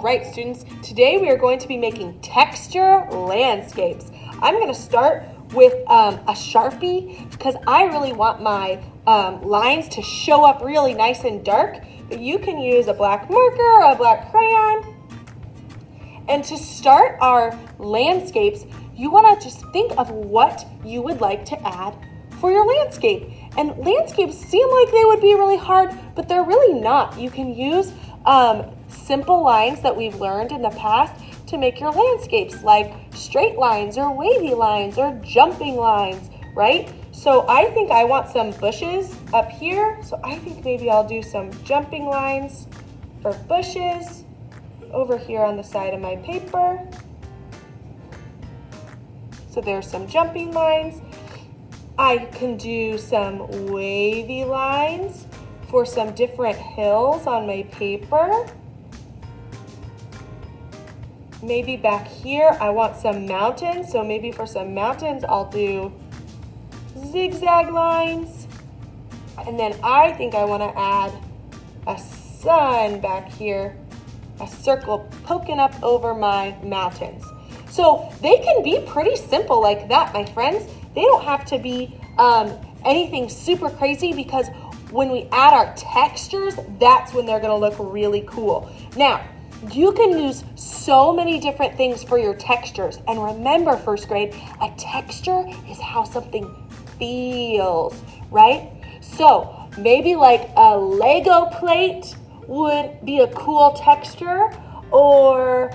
right, students, today we are going to be making texture landscapes. I'm going to start with a Sharpie because I really want my lines to show up really nice and dark, but you can use a black marker or a black crayon. And to start our landscapes, you want to just think of what you would like to add for your landscape. And landscapes seem like they would be really hard, but they're really not. You can use simple lines that we've learned in the past to make your landscapes, like straight lines or wavy lines or jumping lines, right? So I think I want some bushes up here. So I think maybe I'll do some jumping lines or bushes over here on the side of my paper. So there's some jumping lines. I can do some wavy lines for some different hills on my paper. Maybe back here I want some mountains, so maybe for some mountains I'll do zigzag lines. And then I think I want to add a sun back here, a circle poking up over my mountains. So they can be pretty simple like that, my friends. They don't have to be anything super crazy, because when we add our textures, that's when they're going to look really cool. Now, you can use so many different things for your textures. And remember, first grade, a texture is how something feels, right? So maybe like a Lego plate would be a cool texture, or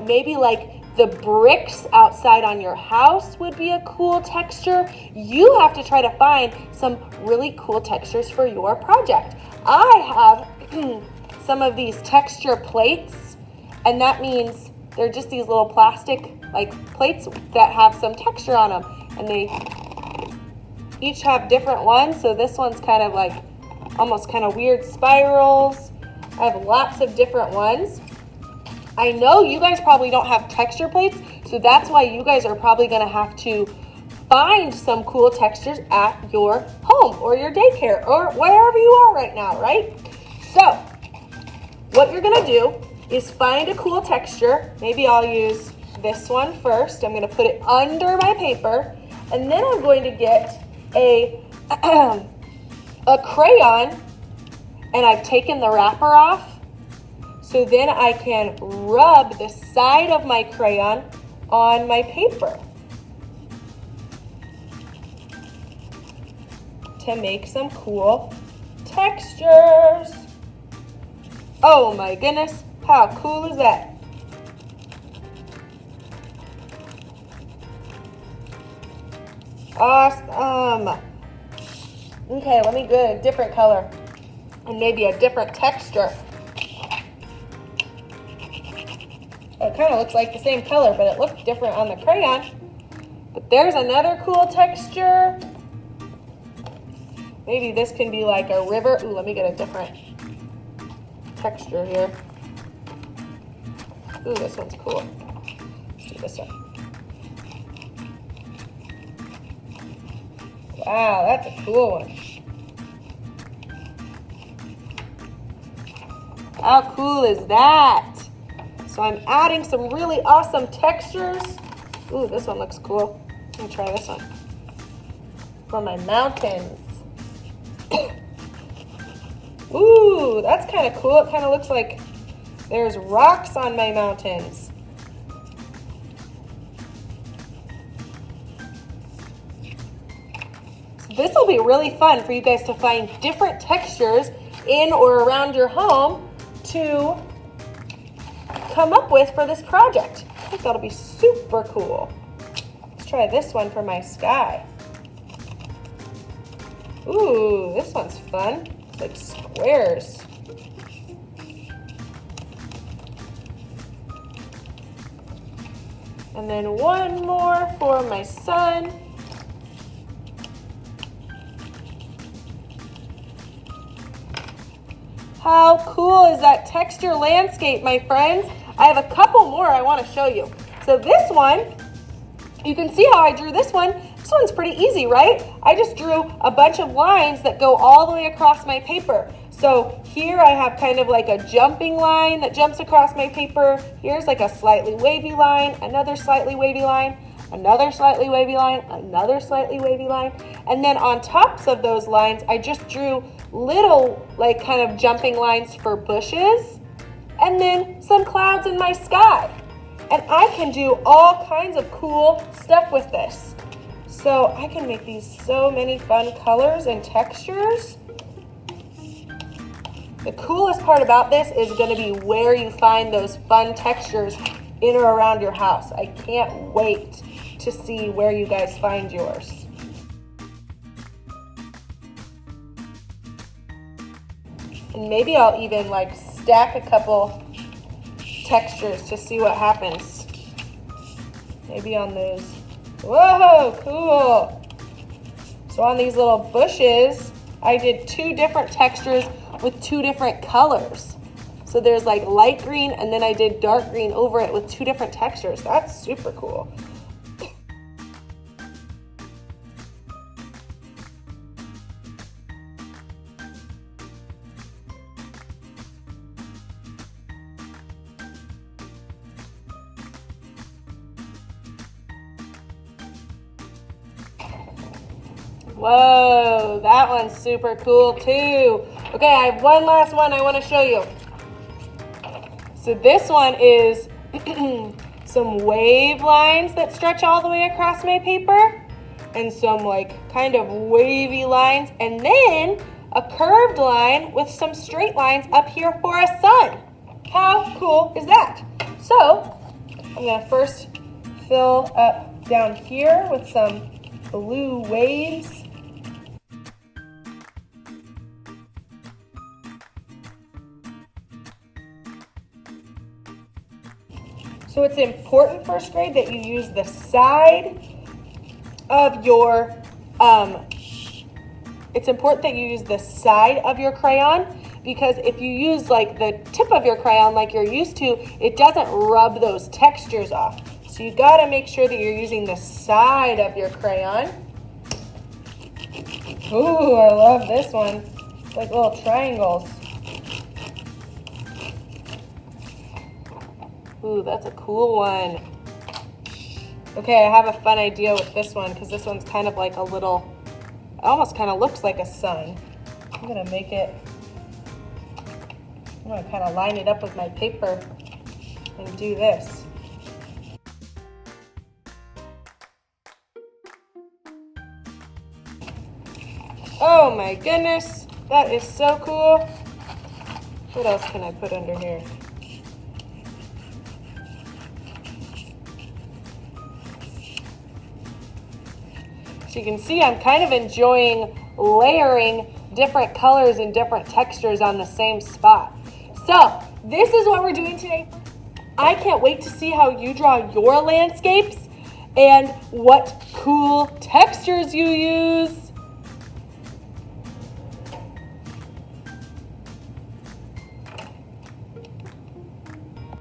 maybe like the bricks outside on your house would be a cool texture. You have to try to find some really cool textures for your project. I have some of these texture plates, and that means they're just these little plastic like plates that have some texture on them, and they each have different ones. So this one's kind of like almost kind of weird spirals. I have lots of different ones. I know you guys probably don't have texture plates, so that's why you guys are probably going to have to find some cool textures at your home or your daycare or wherever you are right now, right? So what you're going to do is find a cool texture. Maybe I'll use this one first. I'm going to put it under my paper, and then I'm going to get a crayon, and I've taken the wrapper off. So then I can rub the side of my crayon on my paper to make some cool textures. Oh my goodness, how cool is that? Awesome. Okay, let me get a different color and maybe a different texture. It kind of looks like the same color, but it looks different on the crayon. But there's another cool texture. Maybe this can be like a river. Ooh, let me get a different texture here. Ooh, this one's cool. Let's do this one. Wow, that's a cool one. How cool is that? So I'm adding some really awesome textures. Ooh, this one looks cool. Let me try this one. For my mountains. Ooh, that's kind of cool. It kind of looks like there's rocks on my mountains. So this will be really fun for you guys to find different textures in or around your home to come up with for this project. I think that'll be super cool. Let's try this one for my sky. Ooh, this one's fun. It's like squares. And then one more for my sun. How cool is that texture landscape, my friends? I have a couple more I want to show you. So this one, you can see how I drew this one. This one's pretty easy, right? I just drew a bunch of lines that go all the way across my paper. So here I have kind of like a jumping line that jumps across my paper. Here's like a slightly wavy line, another slightly wavy line, another slightly wavy line, another slightly wavy line. And then on tops of those lines, I just drew little like kind of jumping lines for bushes and then some clouds in my sky. And I can do all kinds of cool stuff with this. So I can make these so many fun colors and textures. The coolest part about this is going to be where you find those fun textures in or around your house. I can't wait to see where you guys find yours. And maybe I'll even like stack a couple textures to see what happens. Maybe on those. Whoa, cool. So on these little bushes, I did 2 different textures with 2 different colors. So there's like light green and then I did dark green over it with 2 different textures. That's super cool. Whoa, that one's super cool too. Okay, I have one last one I want to show you. So this one is some wave lines that stretch all the way across my paper and some like kind of wavy lines and then a curved line with some straight lines up here for a sun. How cool is that? So I'm going to first fill up down here with some blue waves. So it's important, first grade, that you use the side of your, crayon, because if you use like the tip of your crayon like you're used to, it doesn't rub those textures off. So you gotta make sure that you're using the side of your crayon. Ooh, I love this one. It's like little triangles. Ooh, that's a cool one. Okay, I have a fun idea with this one because this one's kind of like a little, it almost kind of looks like a sun. I'm gonna make it, I'm gonna kind of line it up with my paper and do this. Oh my goodness, that is so cool. What else can I put under here? So you can see I'm kind of enjoying layering different colors and different textures on the same spot. So this is what we're doing today. I can't wait to see how you draw your landscapes and what cool textures you use.